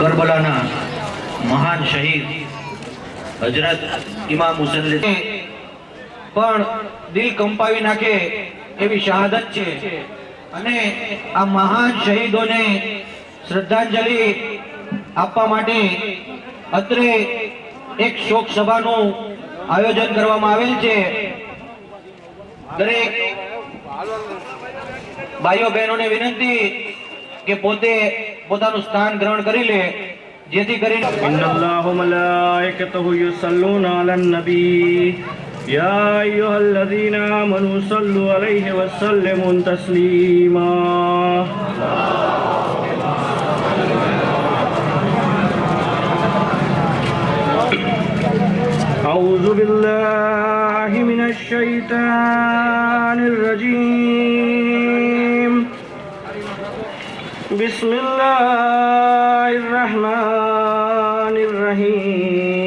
કરબલાના મહાન શહીદ હજરત ઇમામ હુસૈન પણ દિલ કંપાવી નાખે એવી શહાદત છે અને આ મહાન શહીદોને શ્રદ્ધાંજલિ આપવા માટે અત્રે એક શોક સભાનું આયોજન કરવામાં આવેલ છે. દરેક ભાઈઓ બહેનોને વિનંતી કે પોતે પોતાનું સ્થાન ગ્રહણ કરી લે, જેથી કરીને إن الله وملائكته يصلون على النبي يا أيها الذين آمنوا صلوا عليه وسلموا تسليما. أعوذ بالله من الشيطان الرجيم. بسم الله الرحمن الرحيم.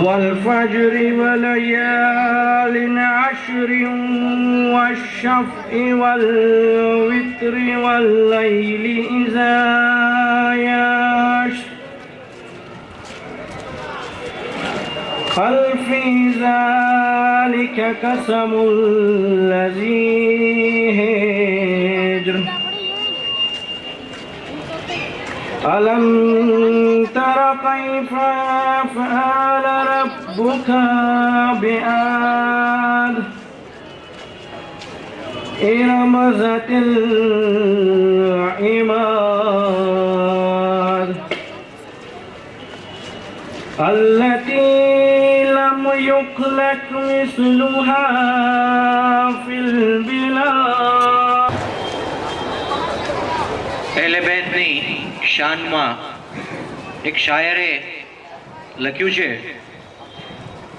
والفجر وليال عشر والشفع والوتر والليل إذا يسر هل في ذلك قسم الذي هجر ألم تر كيف فعل ربك بعاد إرم ذات العماد التي لم يخلق مثلها في البلاد. અહેલે બેતની શાનમાં એક શાયરે લખ્યું છે,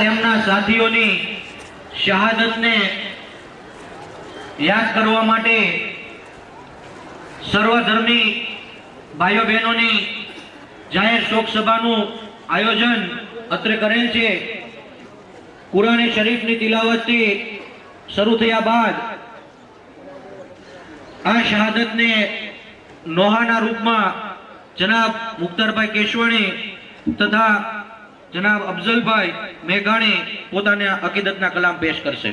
તેમના સાથીઓની શહાદતને યાદ કરવા માટે સર્વધર્મી ભાઈઓ બહેનોની જાહેર શોક સભાનું આયોજન અત્રે કરેલ છે. કુરાને શરીફની તિલાવતથી શરૂ થયા બાદ આ શહાદતને નોહાના રૂપમાં જનાબ મુખ્તારભાઈ કેશવાણી તથા જનાબ અફઝલભાઈ મેઘાણી પોતાના અકીદતના કલામ પેશ કરશે.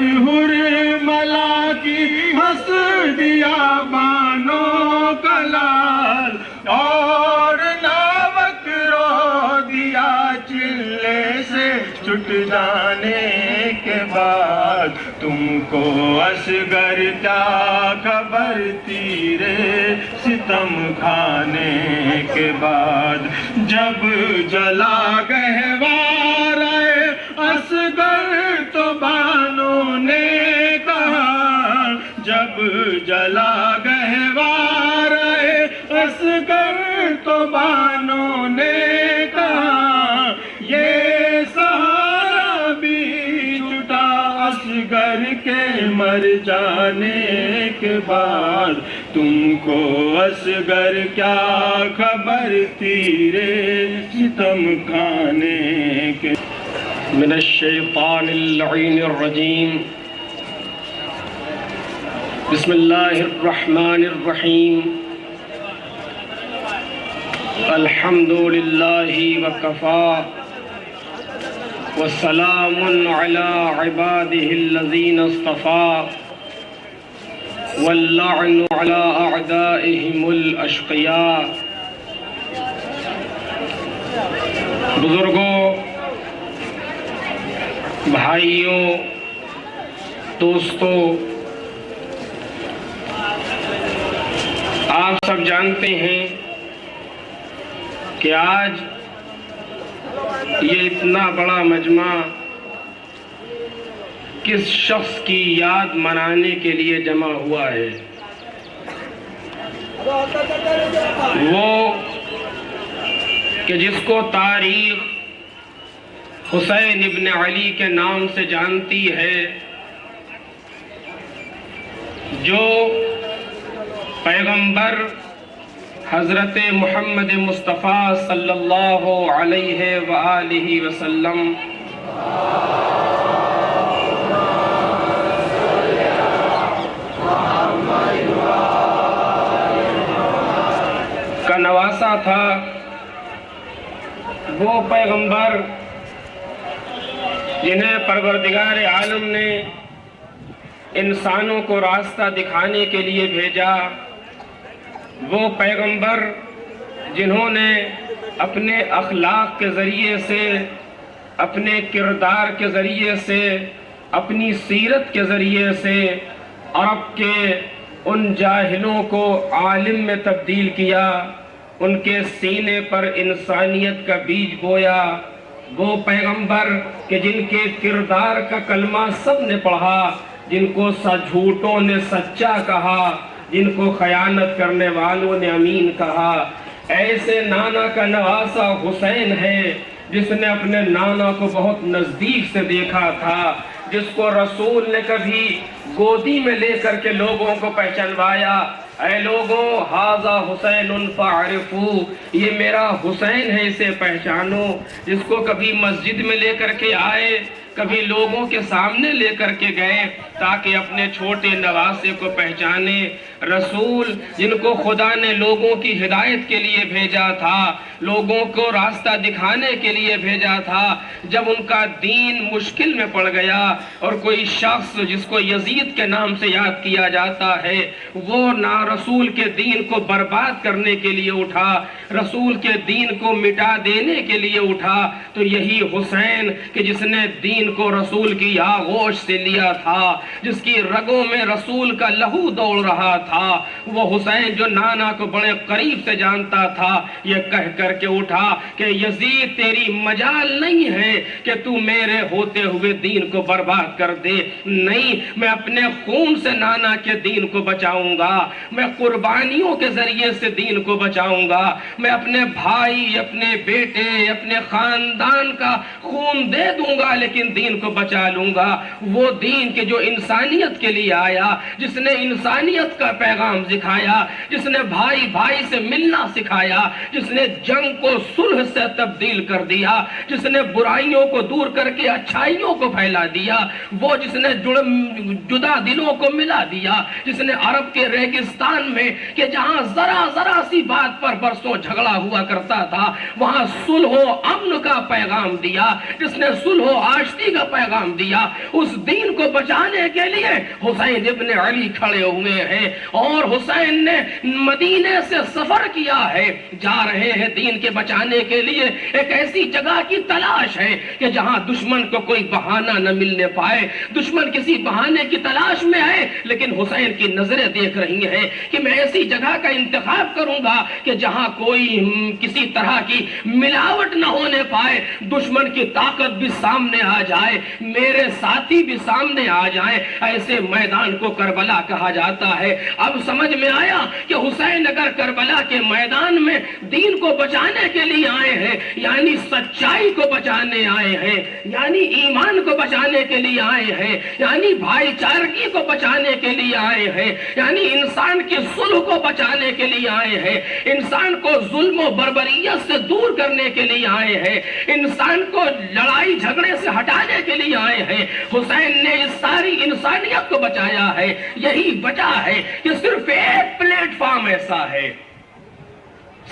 ہر ملا کی ہنس دیا بانوں کا لال، اور ناوک رو دیا چلے سے چھٹ جانے کے بعد، تم کو اصغر کیا خبر تیرے ستم کھانے کے بعد، جب جلا گہوارہ اصغر تو بانوں نے کہا، جب جلا گہوارہ اصغر تو بانوں نے کہا، یہ سہارا بھی چھٹا اصغر کے مر جانے کے بعد، تم کو اصغر کیا خبر تیرے ستم کھانے کے۔ من الشیطان اللعین الرجیم، بسم اللہ الرحمن الرحیم، الحمد للہ وکفا والسلام علی عبادہ الذین اصطفا واللعن علی اعدائہم الاشقیاء۔ بزرگوں، بھائیوں، دوستوں، آپ سب جانتے ہیں کہ آج یہ اتنا بڑا مجمع کس شخص کی یاد منانے کے لیے جمع ہوا ہے؟ وہ کہ جس کو تاریخ حسین ابن علی کے نام سے جانتی ہے، جو پیغمبر حضرت محمد مصطفیٰ صلی اللہ علیہ وآلہ وسلم کا نواسا تھا، وہ پیغمبر جنہیں پروردگار عالم نے انسانوں کو راستہ دکھانے کے لیے بھیجا، وہ پیغمبر جنہوں نے اپنے اخلاق کے ذریعے سے، اپنے کردار کے ذریعے سے، اپنی سیرت کے ذریعے سے عرب کے ان جاہلوں کو عالم میں تبدیل کیا، ان کے سینے پر انسانیت کا بیج بویا۔ وہ پیغمبر کہ جن کے کردار کا کلمہ سب نے پڑھا، جن کو جھوٹوں نے سچا کہا، جن کو خیانت کرنے والوں نے امین کہا، ایسے نانا کا نواسا حسین ہے جس نے اپنے نانا کو بہت نزدیک سے دیکھا تھا، جس کو رسول نے کبھی گودی میں لے کر کے لوگوں کو پہچانوایا، اے لوگوں ھذا حسین فاعرفوا، یہ میرا حسین ہے، اسے پہچانو۔ جس کو کبھی مسجد میں لے کر کے آئے، کبھی لوگوں کے سامنے لے کر کے گئے تاکہ اپنے چھوٹے نواسے کو پہچانے۔ رسول جن کو خدا نے لوگوں کی ہدایت کے لیے بھیجا تھا، لوگوں کو راستہ دکھانے کے لیے بھیجا تھا، جب ان کا دین مشکل میں پڑ گیا اور کوئی شخص جس کو یزید کے نام سے یاد کیا جاتا ہے، وہ نہ رسول کے دین کو برباد کرنے کے لیے اٹھا، رسول کے دین کو مٹا دینے کے لیے اٹھا، تو یہی حسین کہ جس نے دین کو رسول کی آغوش سے لیا تھا، جس کی رگوں میں رسول کا لہو دوڑ رہا تھا، وہ حسین جو نانا کو بڑے قریب سے جانتا تھا، یہ کہہ کر کے اٹھا کہ یزید تیری مجال نہیں ہے کہ تو میرے ہوتے ہوئے دین کو برباد کر دے، نہیں، میں اپنے خون سے نانا کے دین کو بچاؤں گا، میں قربانیوں کے ذریعے سے دین کو بچاؤں گا، میں اپنے بھائی، اپنے بیٹے، اپنے خاندان کا خون دے دوں گا لیکن دین کو بچا لوں گا۔ وہ دین کہ جو انسانیت کے لیے آیا، جس نے انسانیت کا پیغام سکھایا، جس نے بھائی بھائی سے ملنا سکھایا، جس نے جنگ کو صلح سے تبدیل کر دیا، جس نے برائیوں کو دور کر کے اچھائیوں کو پھیلا دیا، وہ جس نے جدا دلوں کو ملا دیا، جس نے عرب کے ریگستان میں کہ جہاں ذرا ذرا سی بات پر برسوں جھگڑا ہوا کرتا تھا، وہاں صلح و امن کا پیغام دیا، جس نے صلح و آشتی آزادی کا پیغام دیا، اس دین کو بچانے کے لیے حسین ابن علی کھڑے ہوئے ہیں، اور حسین نے مدینے سے سفر کیا ہے، جا رہے ہیں دین کے بچانے کے لیے ایک ایسی جگہ کی تلاش ہے کہ جہاں دشمن کو کوئی بہانہ نہ ملنے پائے، دشمن کسی بہانے کی تلاش میں ہے، لیکن حسین کی نظریں دیکھ رہی ہیں کہ میں ایسی جگہ کا انتخاب کروں گا کہ جہاں کوئی کسی طرح کی ملاوٹ نہ ہونے پائے، دشمن کی طاقت بھی سامنے آ جائے، میرے ساتھی بھی سامنے آ جائیں، ایسے میدان کو کربلا کہا جاتا ہے۔ اب سمجھ میں آیا کہ حسین اگر کربلا کے میدان میں دین کو بچانے کے لیے آئے ہیں، یعنی سچائی کو بچانے آئے ہیں، یعنی ایمان کو بچانے کے لیے آئے ہیں، یعنی بھائی چارگی کو بچانے کے لیے آئے ہیں، یعنی انسان کی صلح کو بچانے کے لیے آئے ہیں، انسان کو ظلم و بربریت سے دور کرنے کے لیے آئے ہیں، انسان کو لڑائی جھگڑے سے ہٹانے کے لیے آئے ہیں، حسین نے اس ساری انسانیت کو بچایا ہے۔ یہی وجہ ہے کہ صرف ایک پلیٹ فارم ایسا ہے،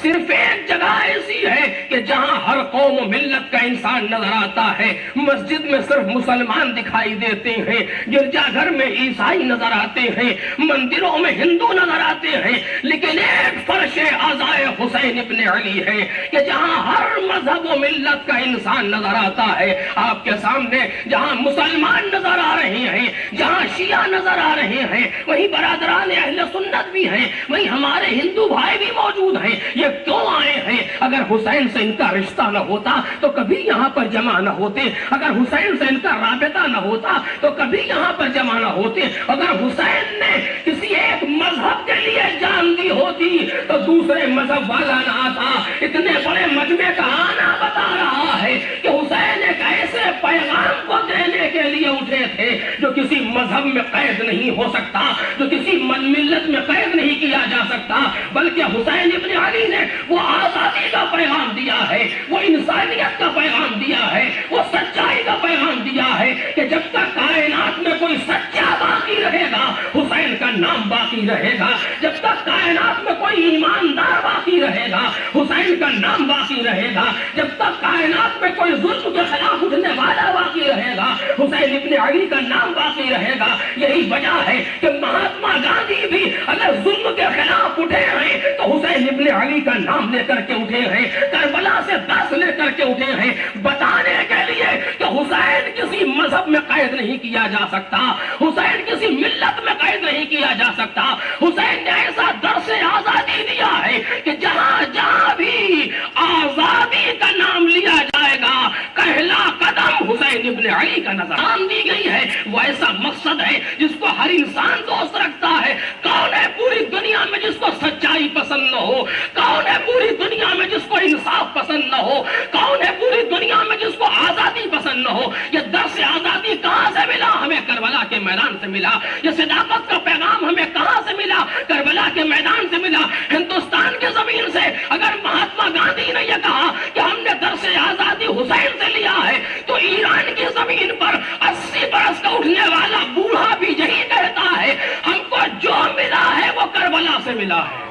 صرف ایک جگہ ایسی ہے کہ جہاں ہر قوم و ملت کا انسان نظر آتا ہے۔ مسجد میں صرف مسلمان دکھائی دیتے ہیں، گرجا گھر میں عیسائی نظر آتے ہیں، مندروں میں ہندو نظر آتے ہیں، لیکن ایک فرش عزائے حسین ابن علی ہے کہ جہاں ہر مذہب و ملت کا انسان نظر آتا ہے۔ آپ کے سامنے جہاں مسلمان نظر آ رہے ہیں، جہاں شیعہ نظر آ رہے ہیں، وہیں برادران اہل سنت بھی ہیں، وہیں ہمارے ہندو بھائی بھی موجود ہیں۔ یہ کیوں آئے ہیں؟ اگر حسین سے ان کا رشتہ نہ ہوتا تو کبھی یہاں پر جمع نہ ہوتے، اگر حسین سے ان کا رابطہ نہ ہوتا تو کبھی یہاں پر جمع نہ ہوتے، اگر حسین نے کسی ایک مذہب کے لیے جان دی ہوتی تو دوسرے مذہب والا نہ آتا۔ اتنے بڑے مجمع کا آنا بتا رہا ہے کہ حسین ایک ایسے پیغام کو دینے کے لیے اٹھے تھے جو کسی مذہب میں قید نہیں ہو سکتا، جو کسی ملت میں قید نہیں کیا جا سکتا، بلکہ حسین ابن علی نے وہ آزادی کا پیغام دیا ہے، وہ انسانیت کا پیغام دیا ہے، وہ سچائی کا پیغام دیا ہے کہ جب تک کائنات میں کوئی سچا باقی رہے گا حسین کا نام باقی رہے گا، جب تک کائنات میں کوئی ایماندار باقی رہے گا حسین کا نام باقی رہے گا، جب تک کائنات میں کوئی ظلم کے خلاف اٹھنے والا باقی رہے گا حسین ابن علی کا نام باقی رہے گا۔ یہی وجہ ہے کہ مہاتما گاندھی بھی اگر ظلم کے خلاف اٹھے ہیں تو حسین ابن علی کا نام لے کر کے اٹھے ہیں، کربلا سے درس لے کر کے اٹھے ہیں، بتانے کے لیے کہ حسین کسی مذہب میں قید نہیں کیا جا سکتا، حسین کسی ملت میں قید نہیں کیا جا سکتا۔ حسین نے ایسا درس آزادی دیا ہے کہ جہاں جہاں بھی آزادی کا نام لیا جائے گا پہلا قدم حسین ابن علی کا نظر نام دی گئی ہے۔ وہ ایسا مقصد ہے جس کو ہر انسان دوست رکھتا ہے۔ کون ہے پوری دنیا میں جس کو سچائی پسند نہ ہو؟ کون ہے پوری دنیا میں جس کو انصاف پسند نہ ہو؟ کون ہے پوری دنیا میں جس کو آزادی پسند نہ ہو؟ یہ درس آزادی کہاں سے ملا؟ ہمیں کربلا کے میدان سے ملا۔ یہ صداقت کا پیغام ہمیں کہاں سے ملا؟ کربلا کے میدان سے ملا، ہندوستان کی زمین سے۔ اگر مہاتما گاندھی نے یہ کہا کہ ہم نے درس آزادی حسین سے لیا ہے تو ایران کی زمین پر 80 برس کا اٹھنے والا بوڑھا بھی یہی کہتا ہے ہم کو جو ملا ہے وہ کربلا سے ملا ہے۔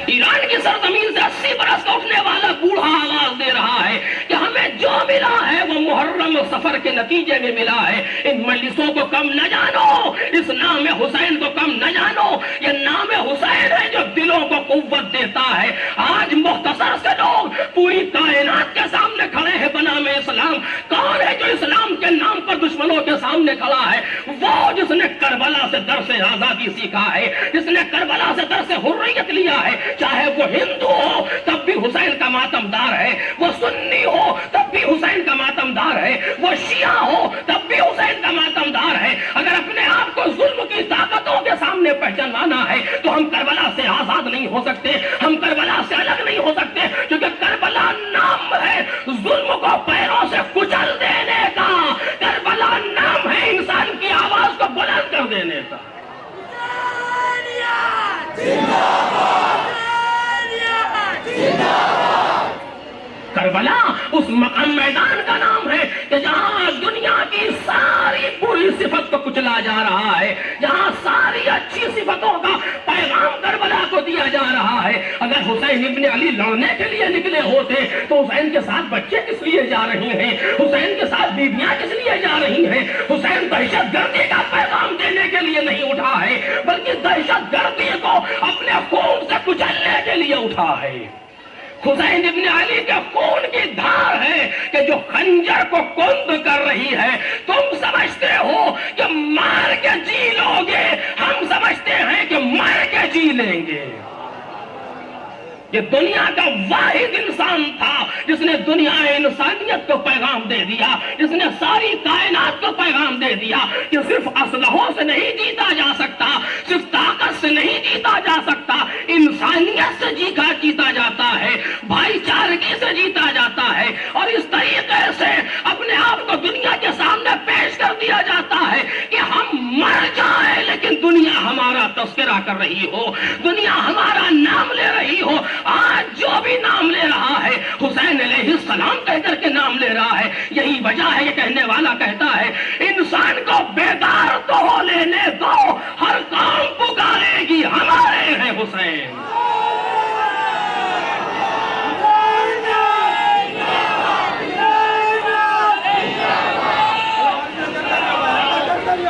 ایران کی سرزمین سے 80 برس کا اٹھنے والا بوڑھا آواز دے رہا ہے کہ ہمیں جو ملا ہے وہ محرم سفر کے نتیجے میں ملا ہے۔ ان مجلسوں کو کم نہ جانو، اس نام حسین کو کم نہ جانو۔ یہ نام حسین ہے جو دلوں کو قوت دیتا ہے۔ آج مختصر سے لوگ پوری کائنات کے سامنے کھڑے ہیں بنام اسلام۔ کون ہے جو اسلام کے نام پر دشمنوں کے سامنے کھڑا ہے؟ وہ جس نے کربلا سے درس آزادی سیکھا ہے، جس نے کربلا سے درس حریت لیا ہے۔ چاہے وہ ہندو ہو تب بھی حسین کا ماتمدار ہے، وہ سنی ہو تب بھی حسین کا ماتمدار ہے، وہ شیعہ ہو تب بھی حسین کا ماتمدار ہے۔ اگر اپنے آپ کو ظلم کی طاقتوں کے سامنے پہچاننا ہے تو ہم کربلا سے آزاد نہیں ہو سکتے، ہم کربلا سے الگ نہیں ہو سکتے، کیونکہ کربلا نام ہے ظلم کو پیروں سے کچل دینے کا، کربلا نام ہے انسان کی آواز کو بلند کر دینے کا۔ کربلا اس مقام میدان کا نام ہے کہ جہاں دنیا کی ساری بری صفت کو کچلا جا رہا ہے، جہاں ساری اچھی صفتوں کا پیغام کربلا کو دیا جا رہا ہے۔ اگر حسین ابن علی لڑنے کے لیے نکلے ہوتے تو حسین کے ساتھ بچے کس لیے جا رہے ہیں؟ حسین کے ساتھ بیویاں کس لیے جا رہی ہیں؟ حسین دہشت گردی کا پیغام دینے کے لیے نہیں اٹھا ہے، بلکہ دہشت گردی کو اپنے خون سے کچلنے کے لیے اٹھا ہے۔ حسین ابن علی کے خون کی دھار ہے کہ جو خنجر کو کند کر رہی ہے۔ تم سمجھتے ہو کہ مار کے جی لو گے، ہم سمجھتے ہیں کہ مر کے جی لیں گے۔ یہ دنیا کا واحد انسان تھا جس نے دنیا انسانیت کو پیغام دے دیا، جس نے ساری کائنات کو پیغام دے دیا کہ صرف اسلحوں سے نہیں جیتا جا سکتا، صرف طاقت سے نہیں جیتا جا سکتا، انسانیت سے جیتا جاتا ہے، بھائی چارگی سے جیتا جاتا ہے، اور اس طریقے سے اپنے آپ کو دنیا کے سامنے پیش کر دیا جاتا ہے کہ ہم مر جائیں لیکن دنیا ہمارا تذکرہ کر رہی ہو، دنیا ہمارا نام لے رہی ہو۔ آج جو بھی نام لے رہا ہے حسین علیہ السلام کہہ کر کے نام لے رہا ہے۔ یہی وجہ ہے، یہ کہنے والا کہتا ہے انسان کو بیدار تو ہو لینے دو، ہر قوم پکارے گی ہمارے ہیں حسین۔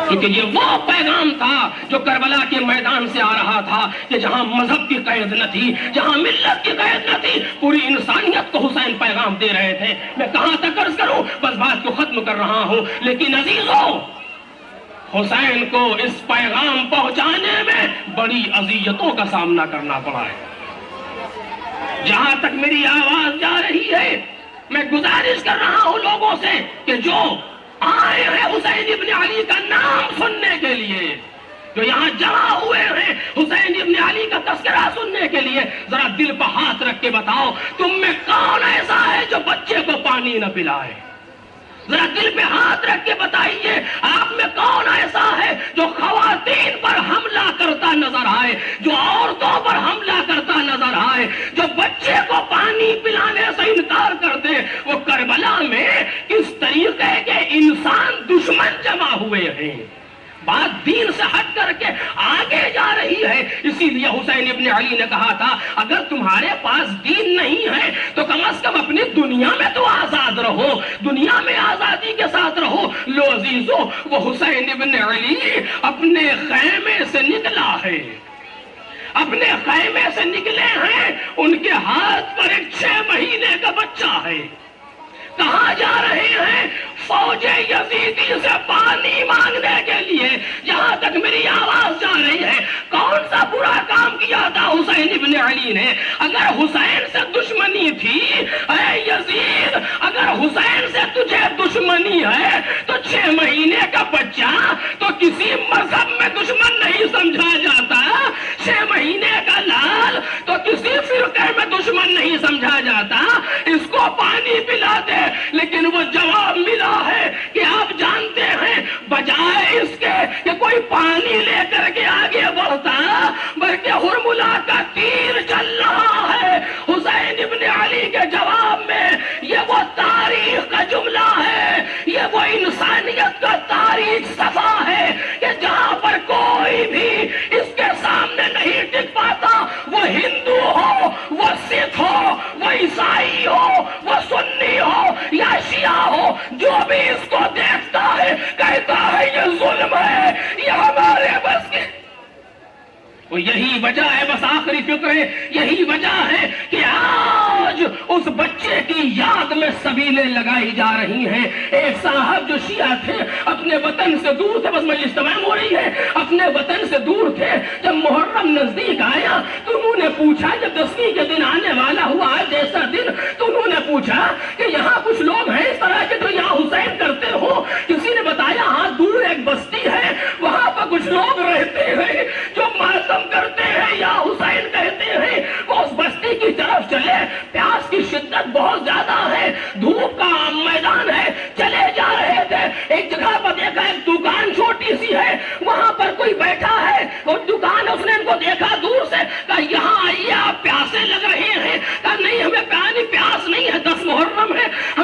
کیونکہ یہ وہ پیغام تھا جو کربلا کے میدان سے آ رہا تھا کہ جہاں مذہب کی قید نہ تھی، جہاں ملت کی قید نہ تھی، پوری انسانیت کو حسین پیغام دے رہے تھے۔ میں کہاں تک عرض کروں، بس بات کو ختم کر رہا ہوں، لیکن عزیزوں حسین کو اس پیغام پہنچانے میں بڑی اذیتوں کا سامنا کرنا پڑا ہے۔ جہاں تک میری آواز جا رہی ہے میں گزارش کر رہا ہوں لوگوں سے کہ جو آئے ہیں حسین ابن علی کا نام سننے کے لیے، جو یہاں جمع ہوئے ہیں حسین ابن علی کا تذکرہ سننے کے لیے، ذرا دل پہ ہاتھ رکھ کے بتاؤ تم میں کون ایسا ہے جو بچے کو پانی نہ پلائے؟ ذرا دل پہ ہاتھ رکھ کے بتائیے آپ میں کون ایسا ہے جو خواتین پر حملہ کرتا نظر آئے، جو عورتوں پر حملہ کرتا نظر آئے، جو بچے کو پانی پلانے سے انکار کر دے۔ وہ کربلا میں کس طریقے کے انسان دشمن جمع ہوئے ہیں۔ بات دین سے ہٹ کر کے آگے جا رہی ہے۔ اسی لیے حسین ابن علی نے کہا تھا اگر تمہارے پاس دین نہیں ہے تو کم از کم اپنی دنیا میں تو آزاد رہو، دنیا میں آزادی کے ساتھ رہو۔ لو عزیزو، وہ حسین ابن علی اپنے خیمے سے نکلا ہے، اپنے خیمے سے نکلے ہیں، ان کے ہاتھ پر ایک 6 مہینے کا بچہ ہے۔ کہاں جا رہے ہیں؟ فوج یزیدی سے پانی مانگنے کے لیے۔ جہاں تک میری آواز جا رہی ہے کون سا برا کام کیا تھا حسین ابن علی نے؟ اگر حسین سے دشمنی تھی، اے یزید اگر حسین سے تجھے دشمنی ہے تو 6 مہینے کا بچہ تو کسی مذہب میں دشمن نہیں سمجھا جاتا، 6 مہینے کا لال تو کسی فرقے میں دشمن نہیں سمجھا جاتا، اس کو پانی پلا دے۔ لیکن وہ جواب ملا ہے کہ آپ جانتے ہیں بجائے اس کے کہ کوئی پانی لے کر کے آگے بڑھتا بلکہ ہرملا کا تیر چل رہا ہے۔ حسین ابن علی کے جواب میں یہ وہ تاریخ کا جملہ ہے، یہ وہ انسانیت کا تاریخ صفحہ ہے کہ جہاں پر کوئی بھی اس کے سامنے نہیں ٹک پاتا، وہ ہندو ہو، وہ سکھ ہو، وہ عیسائی ہو، وہ سنی ہو یا شیعہ ہو، جو بھی اس کو دیکھتا ہے کہتا ہے یہ ظلم ہے، یہ ہمارے بس کی۔ وہ یہی وجہ ہے، بس آخری فکر ہے، یہی وجہ ہے کہ آج اس بچے کی یاد میں سبیلیں لگائی جا رہی ہیں۔ ایک صاحب جو شیعہ تھے اپنے وطن سے دور تھے، بس مجلس تمام ہو رہی ہے، اپنے وطن سے دور تھے، جب محرم نزدیک آیا تو انہوں نے پوچھا، جب 10ویں کے دن آنے والا ہوا جیسا دن، تو انہوں نے پوچھا کہ یہاں کچھ لوگ ہیں اس طرح کے جو یہاں حسین کرتے ہو؟ کسی نے بتایا ہاں دور ایک بستی ہے، وہاں پر کچھ لوگ رہتے ہیں جو ماتم کرتے ہیں یا حسین کہتے ہیں۔ وہ اس بستی کی طرف چلے، پیاس کی شدت بہت زیادہ ہے، دھوپ کا میدان ہے، چلے جا رہے تھے، ایک جگہ پر دیکھا ایک دکان چھوٹی سی ہے، وہاں پر کوئی بیٹھا ہے، وہ دکان اس نے ان کو دیکھا دور سے، کہا یہاں آئیے آپ پیاسے لگ رہے ہیں، کہا نہیں ہمیں پانی پیاس نہیں ہے، 10 محرم ہے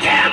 6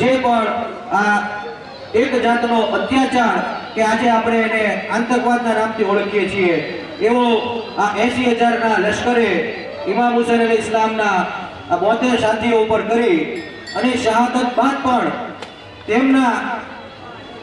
જે પણ આ એક જાતનો અત્યાચાર કે આજે આપણે એને આતંકવાદના નામથી ઓળખીએ છીએ, એવો આ 80,000ના લશ્કરે ઇમામ હુસૈન અલી ઇસ્લામના 72 સાથીઓ ઉપર કરી અને શહાદત બાદ પણ તેમના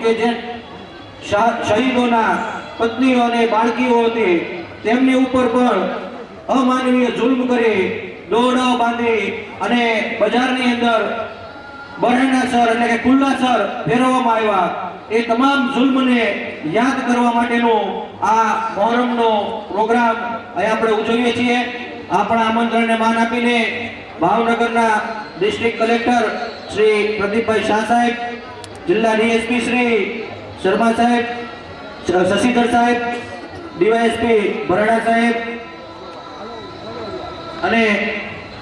કે જે શહીદોના પત્નીઓ અને બાળકીઓ હતી તેમની ઉપર પણ અમાનવીય જુલ્મ કરી દોરડાઓ બાંધી અને બજારની અંદર બરહેના સર એટલે કે ખુલ્લા સર ફેરવવામાં આવ્યા। એ તમામ જુલ્મને યાદ કરવા માટેનો આ મોહરમનો પ્રોગ્રામ અહીં આપણે ઉજવીએ છીએ। આપણા આમંત્રણને માન આપીને ભાવનગરના ડિસ્ટ્રિક્ટ કલેક્ટર શ્રી પ્રદીપભાઈ શાહ સાહેબ, જિલ્લા ડીએસપી શ્રી શર્મા સાહેબ, શશિધર સાહેબ, ડીવાયએસપી ભરાડા સાહેબ અને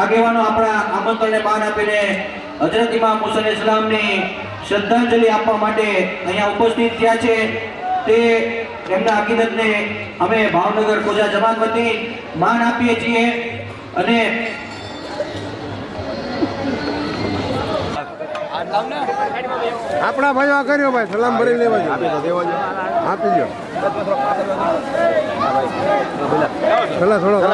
આગેવાનો આપણા આમંત્રણને માન આપીને હજરત ઇમામ હુસૈન ઇસ્લામની શ્રદ્ધાંજલિ આપવા માટે અહીંયા ઉપસ્થિત થયા છે। તે તેમના અકીદતને અમે ભાવનગર કોજા જમાત વતી માન આપીએ છીએ અને આપણા ભાઈઓ આ કર્યો ભાઈ સલામ ભરી લેવા આપી દો થોડા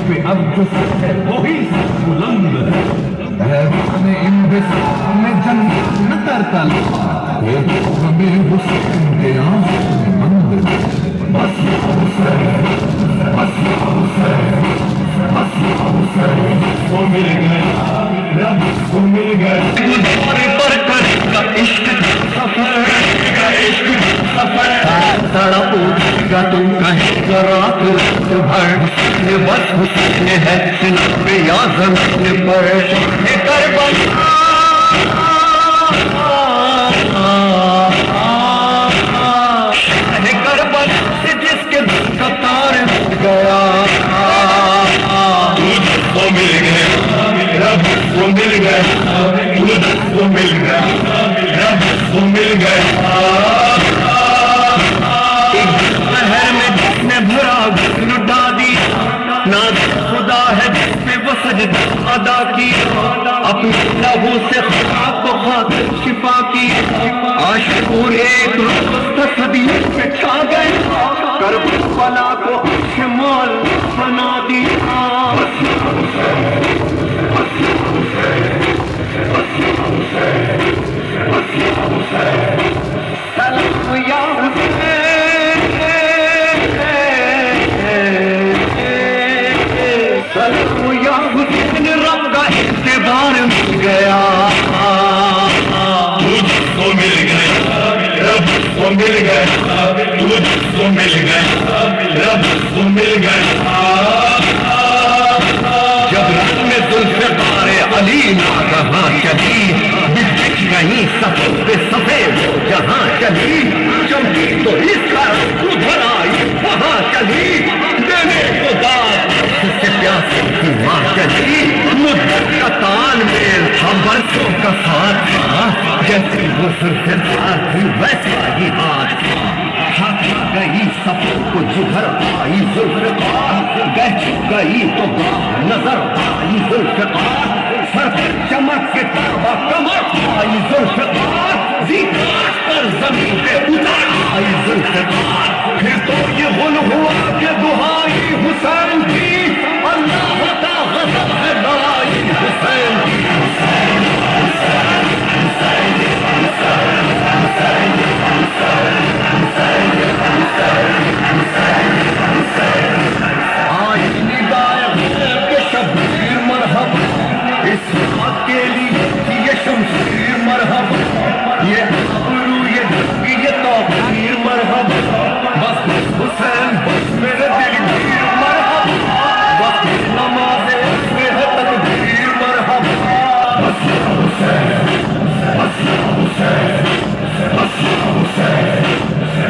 پہ اب جو ہے وہی بلند ہے انبساط میں جنت نہ کرتا ہمیں حسین کے آنسو مند بس حسین بس حسین بس حسین وہ مل گیا رب کو مل گیا پر کرے گا عشق سفر کا عشق سفر تڑپ گا تم کہیں گا رات بھر بس حسین ہے سن پہ یا زمین پر کربلا کربلا سے جس کے کا تار گیا وہ مل گیا رب وہ مل گیا وہ مل گیا رب وہ مل گیا شہر میں جس نے بھرا لٹا دی ناز خدا ہے جس پہ وہ سجدہ ادا کی اپنی لہو سے خدا کو خاطر شفا کی عاشقور ایک روز تصدیق پہ چھا گئے کربلا کو شمال بنا دیا سلام یا حسین سلام یا حسین رب کا اعتبار مل گیا تجھ کو مل گیا رب کو مل گیا تجھ کو مل گیا رب کو مل گیا جب رب میں ذوالفقار علی کہاں چلی بچ گئی سفر پہ سفید جہاں چلی چمکی تو اس کا ادھر آئی وہاں چلی دینے کو داد سے پیاسے کی ماں چلی مدت کا تال میل تھا برسوں کا ساتھ تھا جیسے وہ سرفدار تھی ویسا ہی ہاتھ تھا گئی سفر کو جدھر آئی ذوالفقار گئی تو نظر آئی ذوالفقار سر پر چمک کے تابا کمر آئی ذوالفقار زیکاش پر زمین پہ اتر آئی ذوالفقار پھر تو یہ غل ہوا کہ دعائی حسین کی اللہ ہوتا غضب ہے لائی حسین کی حسین حسین حسین حسین حسین آج ندائے کے شبیر مرحبا اس بات کے لیے یہ شمشیر مرحبا یہ ابرو یہ جنگ یہ توقیر مرحبا بس حسین بس میرے دلگیر مرحبا بس نماز میرے تکبیر مرحبا بس حسین بس حسین بس حسین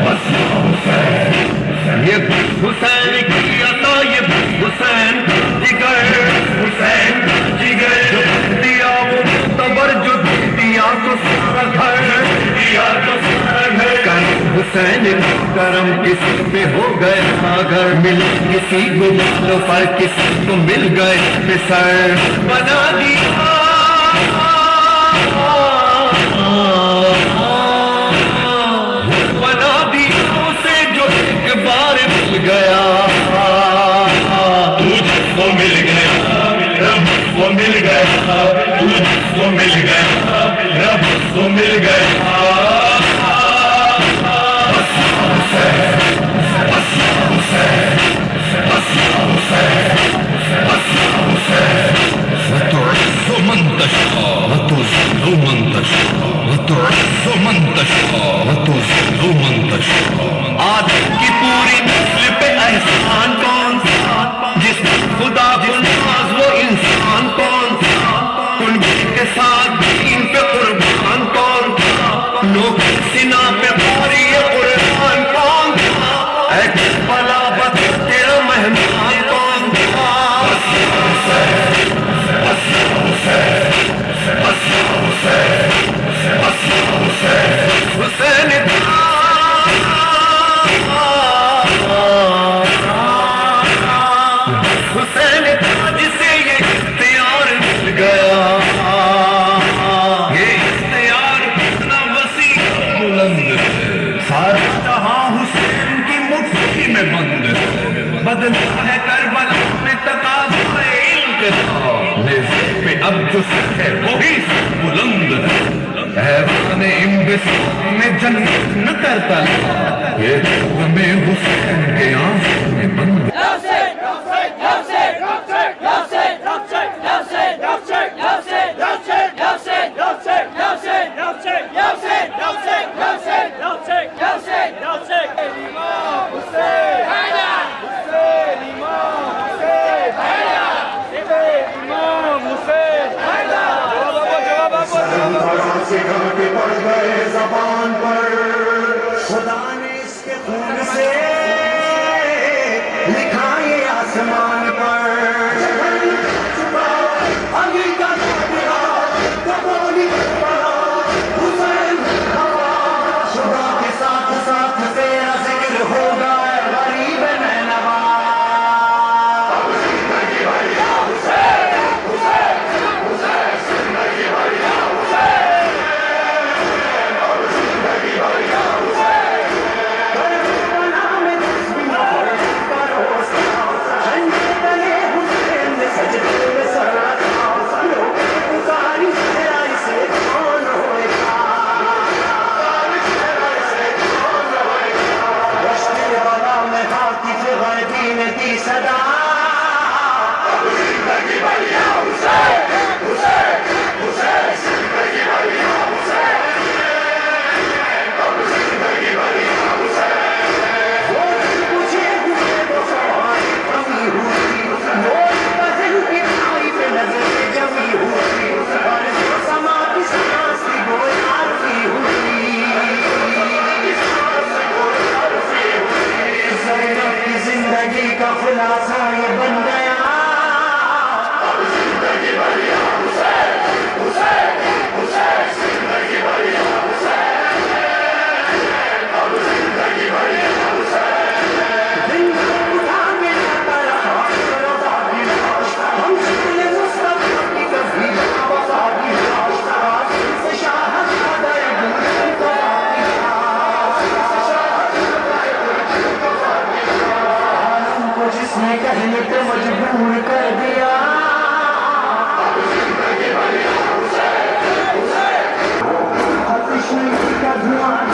بس حسین یہ حسین کی عطا یہ حسین جگر حسین جگر جو دیا وہ مستبر جو دیا تو سارا گھر دیا تو سارا گھر کرم حسین کرم کسی پہ ہو گئے گھر مل کسی گل پر کسی کو مل گئے بسر بنا دیا گیا تجھ کو مل گیا رب کو مل گیا تجھ کو مل گیا رب کو مل گیا بس حسین بس حسین بس حسین بس حسین وتعز من تشاء وتذل من تشاء وتعز من تشاء وتذل من تشاء آدم کی پوری نسل پہ احسان کون تھا جس نے خدا کو ناز وہ انسان کون تھا ان کے ساتھ دین پہ قربان کون تھا بدلا ہے کربلا میں تقاضائے انقلاب پہ اب جو سر ہے وہی سر بلند ہے ایوان انبساط میں جنت نہ کرتا یہ میں حسین کے آنکھوں میں بند زبان پر خدا نے اس کے خون سے لکھا یہ آسمان پر علی کا شبہ کے ساتھ ساتھ تیرا ذکر ہوگا غریب نینوا زندگی کا خلاصہ یہ بن گیا زندگی بھریا حسین حسین حسین زندگی بھریا حسین اب زندگی بھریا حسین زندگی اٹھا کے جاتا رہا ہم شکل مصطفیٰ کی کبھی وفا کی سے شاہد آدھائے گلشن کا جس نے کہنے پہ مجبور کر دیا آتش میں کا دھواں